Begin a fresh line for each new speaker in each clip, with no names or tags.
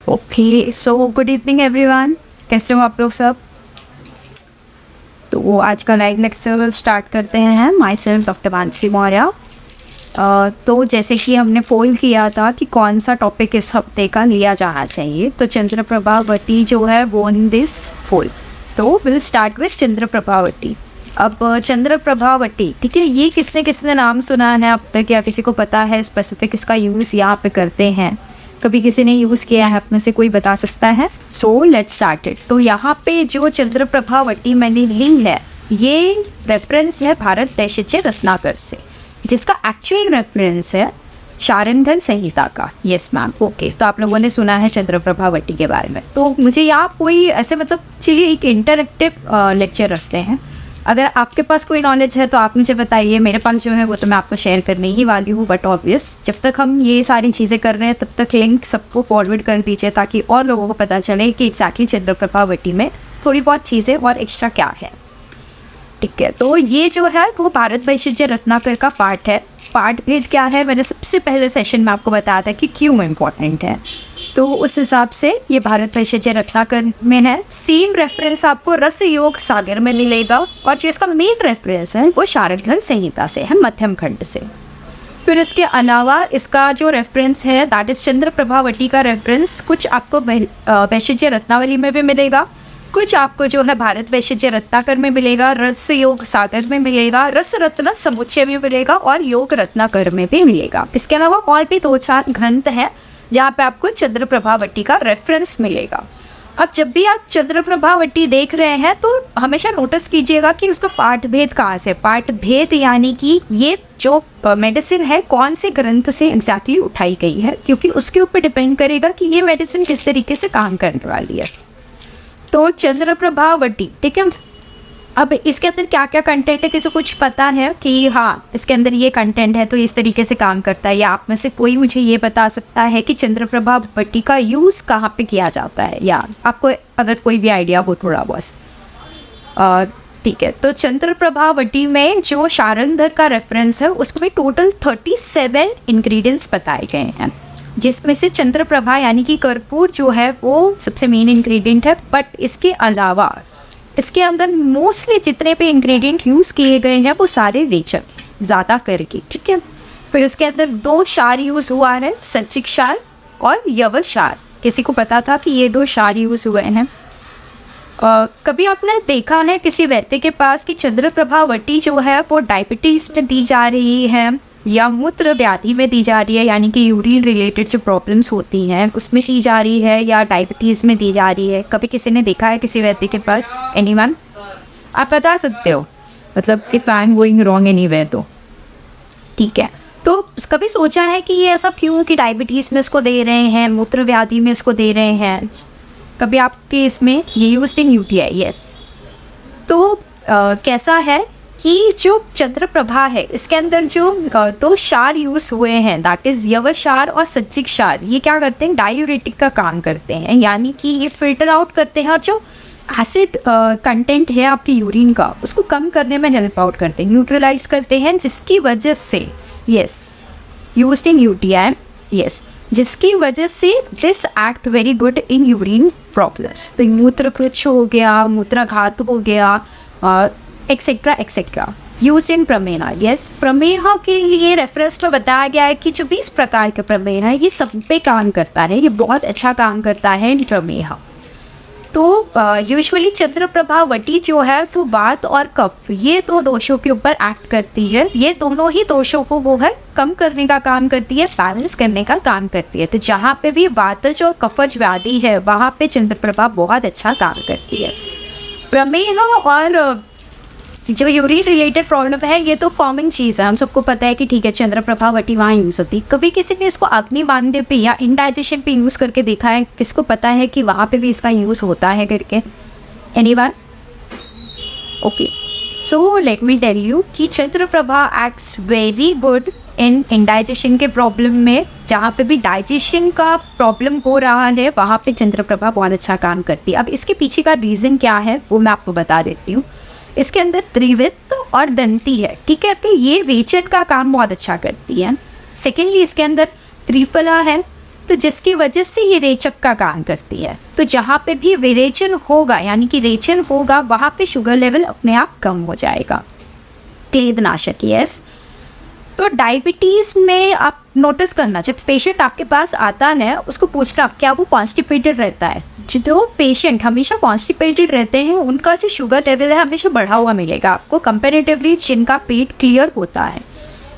Okay, so good evening everyone. कैसे हो आप लोग सब? तो आज का लाइव लेक्चर स्टार्ट करते हैं। My self doctor Mansi Maurya. तो जैसे कि हमने पोल किया था कि कौन सा टॉपिक इस हफ्ते का लिया जाना चाहिए, तो चंद्रप्रभा वटी जो है वो इन दिस पोल। तो विल स्टार्ट विथ चंद्रप्रभा वटी। अब चंद्रप्रभा वटी, ठीक है, ये किसने किसने नाम सुना है अब तक, या किसी को पता है स्पेसिफिक इसका यूज़ यहाँ पे करते हैं? कभी किसी ने यूज़ किया है, अपने से कोई बता सकता है? So let's start it. तो यहाँ पे जो चंद्रप्रभा वटी मैंने ली है, ये रेफरेंस है भारत वैशिच्य रत्नाकर से, जिसका एक्चुअल रेफरेंस है शारंगधर संहिता का। Yes ma'am, okay. तो आप लोगों ने सुना है चंद्रप्रभा वटी के बारे में। तो मुझे यहाँ कोई ऐसे चलिए एक इंटरेक्टिव लेक्चर रखते हैं। अगर आपके पास कोई नॉलेज है तो आप मुझे बताइए, मेरे पास जो है वो तो मैं आपको शेयर करने ही वाली हूँ। बट ऑब्वियस, जब तक हम ये सारी चीज़ें कर रहे हैं तब तक लिंक सबको फॉरवर्ड कर दीजिए, ताकि और लोगों को पता चले कि एग्जैक्टली चंद्रप्रभा वटी में थोड़ी बहुत चीज़ें और एक्स्ट्रा क्या है। ठीक है, तो ये जो है वो भारत वैशिच्य रत्नाकर का पार्ट है। पार्ट भेद क्या है, मैंने सबसे पहले सेशन में आपको बताया था कि क्यों इम्पोर्टेंट है, तो उस हिसाब से ये भारत वैशिच्य रत्नाकर में है। सेम रेफरेंस आपको रस योग सागर में मिलेगा, और जो इसका मेन रेफरेंस है वो शारंगधर संहिता से है, मध्यम खंड से। फिर इसके अलावा इसका जो रेफरेंस है दैट इज चंद्रप्रभा वटी का रेफरेंस कुछ आपको वैशिच्य रत्नावली में भी मिलेगा, कुछ आपको जो है भारत वैशिच्य रत्नाकर में मिलेगा, रस योग सागर में मिलेगा, रस रत्न समुच्चय में मिलेगा, और योग रत्नाकर में भी मिलेगा। इसके अलावा और भी 2-4 ग्रंथ हैं जहाँ पे आपको चंद्रप्रभा वटी का रेफरेंस मिलेगा। अब जब भी आप चंद्रप्रभा वटी देख रहे हैं तो हमेशा नोटिस कीजिएगा कि उसका पाठ भेद कहाँ से। पाठ भेद यानी कि ये जो मेडिसिन है कौन से ग्रंथ से एग्जैक्टली उठाई गई है, क्योंकि उसके ऊपर डिपेंड करेगा कि ये मेडिसिन किस तरीके से काम करने वाली है। तो चंद्रप्रभा वटी, ठीक है। अब इसके अंदर क्या क्या कंटेंट है, किसी को कुछ पता है कि हाँ इसके अंदर ये कंटेंट है तो इस तरीके से काम करता है, या आप में से कोई मुझे ये बता सकता है कि चंद्रप्रभा वटी का यूज़ कहाँ पे किया जाता है, या आपको अगर कोई भी आइडिया हो थोड़ा बहुत? ठीक है, तो चंद्रप्रभा वटी में जो शारंगधर का रेफरेंस है उसमें टोटल 37 इंग्रेडिएंट्स बताए गए हैं, जिसमें से चंद्रप्रभा यानी कि कर्पूर जो है वो सबसे मेन इंग्रेडिएंट है। बट इसके अलावा इसके अंदर मोस्टली जितने भी इंग्रेडिएंट यूज़ किए गए हैं वो सारे रेचक ज़्यादा करके, ठीक है। फिर इसके अंदर 2 क्षार यूज़ हुआ है, सच्चिक क्षार और यव क्षार। किसी को पता था कि ये 2 क्षार यूज़ हुए हैं? कभी आपने देखा है किसी व्यक्ति के पास कि चंद्रप्रभा वटी जो है वो डायबिटीज़ में दी जा रही है या मूत्र व्याधि में दी जा रही है, यानी कि यूरिन रिलेटेड जो प्रॉब्लम्स होती हैं उसमें दी जा रही है, या डायबिटीज़ में दी जा रही है? कभी किसी ने देखा है किसी व्यक्ति के पास? एनीवन? आप बता सकते हो, मतलब if I am going wrong anywhere तो ठीक है। तो कभी सोचा है कि ये ऐसा क्यों कि डायबिटीज़ में इसको दे रहे हैं, मूत्र व्याधि में इसको दे रहे हैं? कभी आपके इसमें ये यूज्ड इन यूटीआई? यस। तो कैसा है कि जो चंद्रप्रभा है इसके अंदर जो 2 क्षार यूज़ हुए हैं दैट इज़ यव क्षार और सच्चिक क्षार, ये क्या करते हैं, डायूरेटिक का काम करते हैं, यानी कि ये फिल्टर आउट करते हैं और जो एसिड कंटेंट है आपकी यूरिन का उसको कम करने में हेल्प आउट करते हैं, न्यूट्रलाइज करते हैं, जिसकी वजह से yes used in UTI, yes, जिसकी वजह से this act very good in urine problems. तो मूत्रकृच्छ हो गया, मूत्राघात हो गया, एक्सेट्रा एक्सेट्रा। यूज इन प्रमेह, यस, प्रमेह के लिए रेफरेंस में बताया गया है कि जो 20 प्रकार के प्रमेह है ये सब पे काम करता है, ये बहुत अच्छा काम करता है इन प्रमेह। तो यूजुअली चंद्रप्रभा वटी जो है वो वात और कफ ये 2 दोषों के ऊपर एक्ट करती है। ये दोनों ही दोषों को वो है कम करने का काम करती है, बैलेंस करने का काम करती है। तो जहाँ पे भी वातज और कफज व्याधि है वहाँ पे चंद्रप्रभा बहुत अच्छा काम करती है। प्रमेह और जो यूरिन रिलेटेड प्रॉब्लम है ये तो कॉमन चीज़ है, हम सबको पता है कि ठीक है चंद्रप्रभा वटी वहाँ यूज़ होती है। कभी किसी ने इसको अग्निबांधे पे या इंडाइजेशन पे यूज़ करके देखा है? किसको पता है कि वहाँ पे भी इसका यूज़ होता है करके? Anyone? Okay, so let me tell you कि Chandraprabha acts very good in indigestion के प्रॉब्लम में। जहाँ पे भी डाइजेशन का प्रॉब्लम हो रहा है वहाँ पे चंद्रप्रभा बहुत अच्छा काम करती है। अब इसके पीछे का रीज़न क्या है वो मैं आपको बता देती हूँ। इसके अंदर त्रिवित और दंती है, ठीक है, तो ये रेचक का काम बहुत अच्छा करती है। सेकेंडली इसके अंदर त्रिफला है, तो जिसकी वजह से ये रेचक का काम करती है। तो जहाँ पे भी विरेचन होगा यानी कि रेचन होगा वहाँ पे शुगर लेवल अपने आप कम हो जाएगा। क्लेदनाशक, यस। तो डायबिटीज़ में आप नोटिस करना, जब पेशेंट आपके पास आता है उसको पूछना क्या वो कॉन्स्टिपेटेड रहता है। जो पेशेंट हमेशा कॉन्स्टिपेटेड रहते हैं उनका जो शुगर लेवल है हमेशा बढ़ा हुआ मिलेगा आपको कंपेरेटिवली जिनका पेट क्लियर होता है।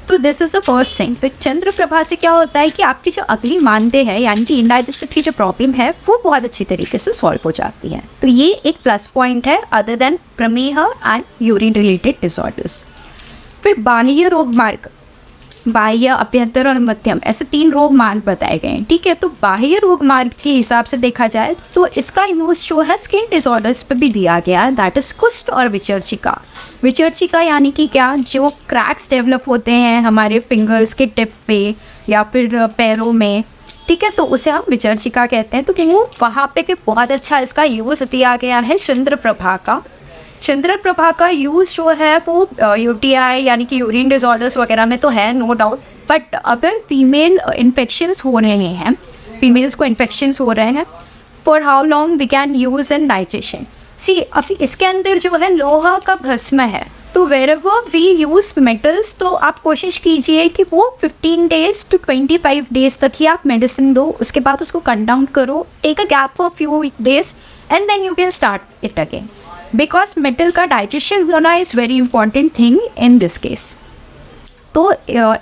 तो this is the first thing. तो चंद्र प्रभा से क्या होता है कि आपकी जो अगली मानदेय है यानी कि इंडाइजेशन की जो प्रॉब्लम है वो बहुत अच्छी तरीके से सॉल्व हो जाती है। तो ये एक प्लस पॉइंट है अदर देन प्रमेह एंड यूरिन रिलेटेड डिसऑर्डर्स। फिर बाह्य रोग मार्ग, बाह्य, अभ्यंतर और मध्यम, ऐसे 3 रोग मार्ग बताए गए हैं, ठीक है। तो बाह्य रोग मार्ग के हिसाब से देखा जाए तो इसका यूज जो है स्किन डिसऑर्डर्स पे भी दिया गया है, दैट इज कुष्ठ और विचर्चिका। विचर्चिका यानी कि क्या, जो क्रैक्स डेवलप होते हैं हमारे फिंगर्स के टिप पे या फिर पैरों में, ठीक है, तो उसे हम विचर्चिका कहते हैं। तो क्यों वहाँ पे कि बहुत अच्छा इसका यूज दिया गया है चंद्र प्रभा का। चंद्र प्रभा का यूज़ जो है वो यूटीआई यानी कि यूरिन डिसऑर्डर्स वगैरह में तो है, नो डाउट। बट अगर फीमेल इन्फेक्शंस हो रहे हैं, फीमेल्स को इन्फेक्शंस हो रहे हैं, for how long we can use in digestion. See अभी इसके अंदर जो है लोहा का भस्म है, तो wherever we use metals तो आप कोशिश कीजिए कि वो 15 डेज टू 25 डेज तक ही आप मेडिसिन दो, उसके बाद उसको कट डाउन करो, take a gap for few days and then you can start it again, because metal का डाइजेशन होना is very important thing in this case. तो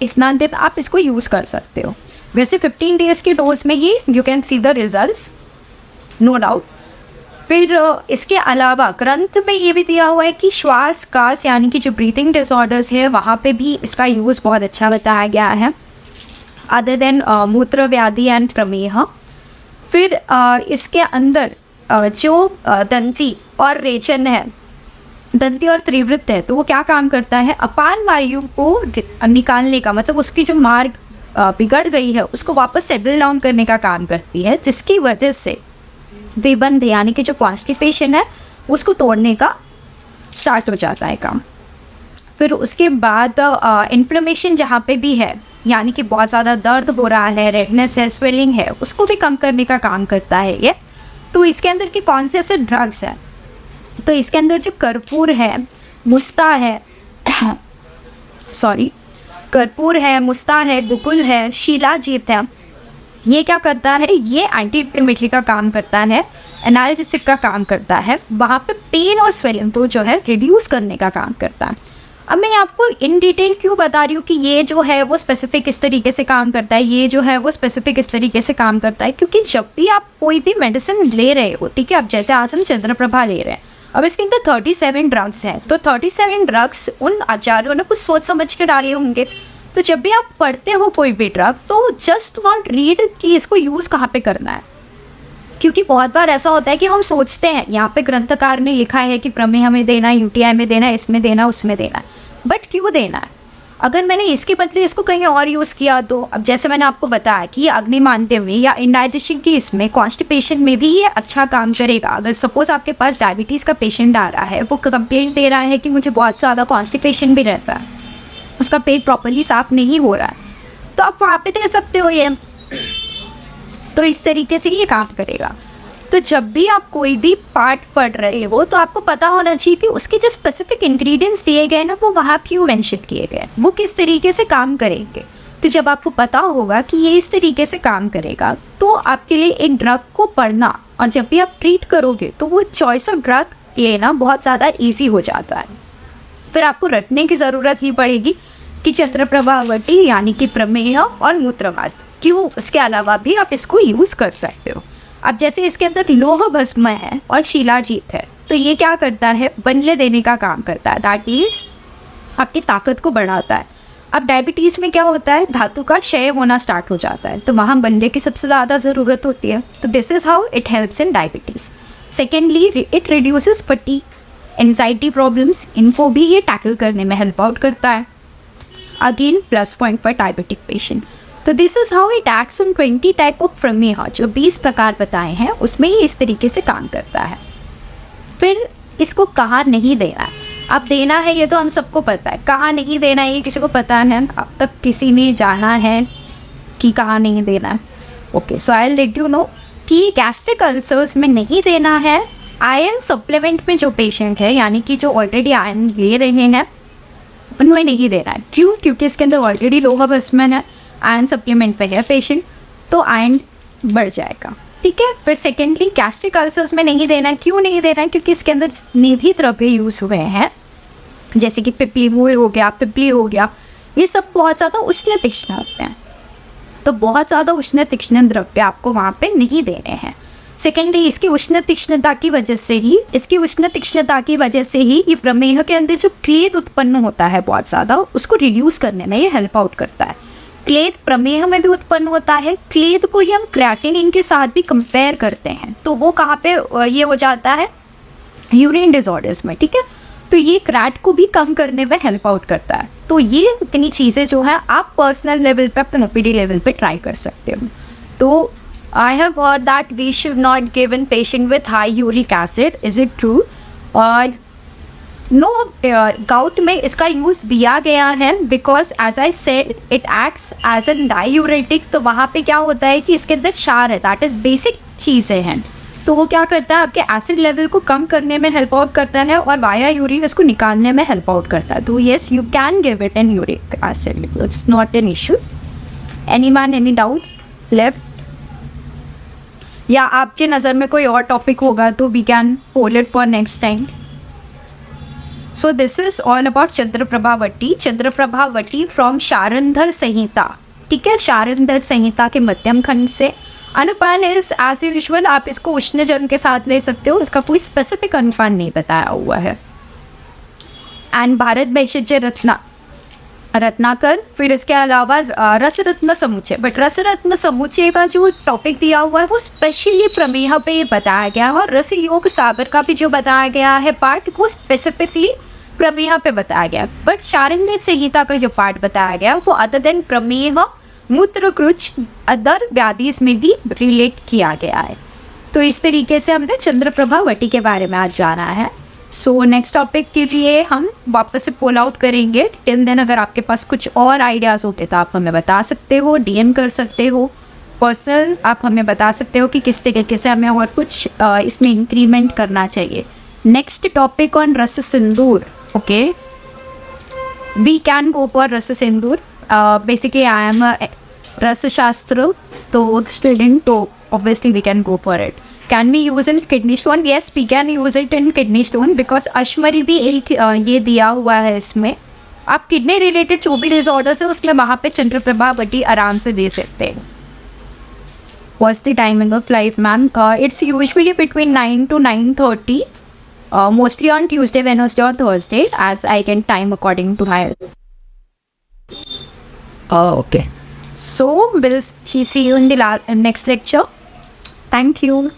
इतना दिन आप इसको यूज़ कर सकते हो। वैसे 15 डेज़ के डोज में ही you can see the results, no doubt. फिर इसके अलावा ग्रंथ में ये भी दिया हुआ है कि श्वास कास यानी कि जो ब्रीथिंग डिसऑर्डर्स है वहाँ पे भी इसका यूज़ बहुत अच्छा बताया गया है, अदर देन मूत्र व्याधि एंड प्रमेह। फिर इसके अंदर जो दंती और रेचन है, दंती और त्रिवृत्त है, तो वो क्या काम करता है, अपान वायु को निकालने का, मतलब उसकी जो मार्ग बिगड़ गई है उसको वापस सेटल डाउन करने का काम करती है, जिसकी वजह से विबंध यानी कि जो कॉन्स्टिपेशन है उसको तोड़ने का स्टार्ट हो जाता है काम। फिर उसके बाद इन्फ्लेमेशन जहाँ पे भी है यानी कि बहुत ज़्यादा दर्द हो रहा है, रेडनेस है, स्वेलिंग है, उसको भी कम करने का काम करता है ये। तो इसके अंदर के कौन से ऐसे ड्रग्स हैं, तो इसके अंदर जो कर्पूर है, मुस्ता है सॉरी कर्पूर है, मुस्ता है, गुकुल है, शिलाजीत है, ये क्या करता है, ये एंटी इन्फ्लेमेटरी का काम करता है, एनाल्जेसिक का काम करता है, वहाँ पे पेन और स्वेलिंग को जो है रिड्यूस करने का काम करता है। अब मैं आपको इन डिटेल क्यों बता रही हूँ कि ये जो है वो स्पेसिफिक इस तरीके से काम करता है, ये जो है वो स्पेसिफिक इस तरीके से काम करता है, क्योंकि जब भी आप कोई भी मेडिसिन ले रहे हो, ठीक है, अब जैसे आज हम चंद्र प्रभा ले रहे हैं, अब इसके अंदर 37 ड्रग्स हैं, तो 37 ड्रग्स उन आचार्यों ने कुछ सोच समझ के डाले होंगे। तो जब भी आप पढ़ते हो कोई भी ड्रग तो जस्ट नॉट रीड कि इसको यूज़ कहाँ पे करना है, क्योंकि बहुत बार ऐसा होता है कि हम सोचते हैं यहाँ पे ग्रंथकार ने लिखा है कि प्रमेह में देना है, यूटीआई में देना है, इसमें देना है, उसमें देना है, बट क्यों देना है? अगर मैंने इसके बदले इसको कहीं और यूज़ किया तो, अब जैसे मैंने आपको बताया कि ये अग्निमांद्य में या इंडाइजेशन की इसमें कॉन्स्टिपेशन में भी ये अच्छा काम करेगा। अगर सपोज आपके पास डायबिटीज़ का पेशेंट आ रहा है, वो कंप्लेंट दे रहा है कि मुझे बहुत ज़्यादा कॉन्स्टिपेशन भी रहता है, उसका पेट प्रॉपर्ली साफ नहीं हो रहा है, तो आप वहाँ पे दे सकते हो ये। तो इस तरीके से ये काम करेगा। तो जब भी आप कोई भी पार्ट पढ़ रहे हो तो आपको पता होना चाहिए कि उसके जो स्पेसिफिक इंग्रेडिएंट्स दिए गए ना वो वहाँ क्यों मेंशन किए गए, वो किस तरीके से काम करेंगे। तो जब आपको पता होगा कि ये इस तरीके से काम करेगा तो आपके लिए एक ड्रग को पढ़ना और जब भी आप ट्रीट करोगे तो वो चॉइस ऑफ ड्रग लेना बहुत ज़्यादा ईजी हो जाता है। फिर आपको रटने की ज़रूरत ही पड़ेगी कि चंद्र प्रभावती यानी कि प्रमेह और मूत्रवाद क्यों, उसके अलावा भी आप इसको यूज़ कर सकते हो। अब जैसे इसके अंदर लोह भस्म है और शिलाजीत है, तो ये क्या करता है, बल्ले देने का काम करता है, दैट इज आपकी ताकत को बढ़ाता है। अब डायबिटीज़ में क्या होता है, धातु का क्षय होना स्टार्ट हो जाता है, तो वहाँ बल्ले की सबसे ज़्यादा ज़रूरत होती है। तो this is how it helps in diabetes. Secondly it reduces fatigue, anxiety problems, इनको भी ये टैकल करने में हेल्प आउट करता है। Again plus point for diabetic patient. तो this is how it acts on 20 type of प्रमेह, जो 20 प्रकार बताए हैं उसमें ये इस तरीके से काम करता है। फिर इसको कहाँ नहीं देना है, अब देना है ये तो हम सबको पता है, कहाँ नहीं देना है ये किसी को पता है, अब तक किसी ने जाना है कि कहाँ नहीं देना है। Okay, so I let you know कि गैस्ट्रिक अल्सर्स में नहीं देना है आयरन सप्लीमेंट में। जो पेशेंट है यानी कि जो ऑलरेडी आयरन ले रहे हैं उनमें नहीं देना है। क्यों? क्योंकि इसके अंदर ऑलरेडी लोहा भस्मन है, आयरन सप्लीमेंट पे है पेशेंट, तो आयरन बढ़ जाएगा। ठीक है। फिर सेकेंडली गैस्ट्रिक अल्सर्स में नहीं देना है। क्यों नहीं देना है? क्योंकि इसके अंदर जितने भी द्रव्य यूज़ हुए हैं जैसे कि पिपली मूल हो गया, पिपली हो गया, ये सब बहुत ज़्यादा उष्ण तीक्ष्ण होते हैं, तो बहुत ज़्यादा उष्ण तीक्ष्ण द्रव्य आपको वहाँ पे नहीं देने हैं। सेकेंडली इसकी उष्ण तीक्ष्णता की वजह से ही ये प्रमेह के अंदर जो क्लेद उत्पन्न होता है बहुत ज़्यादा, उसको रिड्यूस करने में ये हेल्प आउट करता है। क्लेद प्रमेह में भी उत्पन्न होता है। क्लेद को ही हम क्रेटिनिन के साथ भी कंपेयर करते हैं, तो वो कहाँ पे ये हो जाता है? यूरिन डिसऑर्डर्स में। ठीक है। तो ये क्रैट को भी कम करने में हेल्प आउट करता है। तो ये इतनी चीज़ें जो है आप पर्सनल लेवल पे, अपने ओपीडी लेवल पे ट्राई कर सकते हो। तो I have heard that we should not given patient with high uric acid, is it true? और नो, गाउट में इसका यूज़ दिया गया है because as I said it acts as an diuretic. तो वहाँ पे क्या होता है कि इसके अंदर क्षार है, दैट इज़ बेसिक चीज़ें हैं। तो वो क्या करता है? आपके एसिड लेवल को कम करने में हेल्प आउट करता है और वाया यूरिन इसको निकालने में हेल्प आउट करता है। तो yes, you can give it an uric acid, it's not an issue. Anyone, any doubt left? या आपके नज़र में कोई और टॉपिक होगा तो we can hold it for next time. So this is all about Chandraprabhavati. Chandraprabhavati from Sharangdhar Samhita. ठीक है, शारंधर संहिता के मध्यम खंड से। अनुपान इज एज यूजुअल, आप इसको उष्ण जल के साथ ले सकते हो, इसका कोई स्पेसिफिक अनुपान नहीं बताया हुआ है। एंड भारत भैषज्य रत्नाकर। फिर इसके अलावा रस रत्न समुच्चय। बट रस रत्न समुच्चय का जो टॉपिक दिया हुआ है वो स्पेशली प्रमेह पे बताया गया है, और रस योग सागर का भी जो बताया गया है पार्ट वो स्पेसिफिकली प्रमेह पे बताया गया। बट शारंधर संहिता का जो पार्ट बताया गया वो अदर देन प्रमेह, मूत्रकृच, अदर व्याधिस में भी रिलेट किया गया है। तो इस तरीके से हमने चंद्रप्रभावती के बारे में आज जाना है। सो नेक्स्ट टॉपिक के लिए हम वापस से पुल आउट करेंगे। टिल देन अगर आपके पास कुछ और आइडियाज़ होते तो आप हमें बता सकते हो, डीएम कर सकते हो, पर्सनल आप हमें बता सकते हो कि किस तरीके से हमें और कुछ इसमें इंक्रीमेंट करना चाहिए। Next topic on Ras Sindoor. Okay, we can go for Ras Sindoor. Basically I am रस शास्त्र तो स्टूडेंट, तो obviously we can go for it. Can we use in kidney stone? Yes, we can use it in kidney stone because अश्मरी भी एक ये दिया हुआ है इसमें। आप किडनी रिलेटेड जो भी डिसऑर्डर्स है उसमें वहाँ पे चंद्रप्रभावती आराम से दे सकते हैं। What's the timing of life, ma'am? It's usually between 9 to 9:30. Mostly on Tuesday, Wednesday, or Thursday, as I can time according to my. Okay. So we'll see you in the next lecture. Thank you.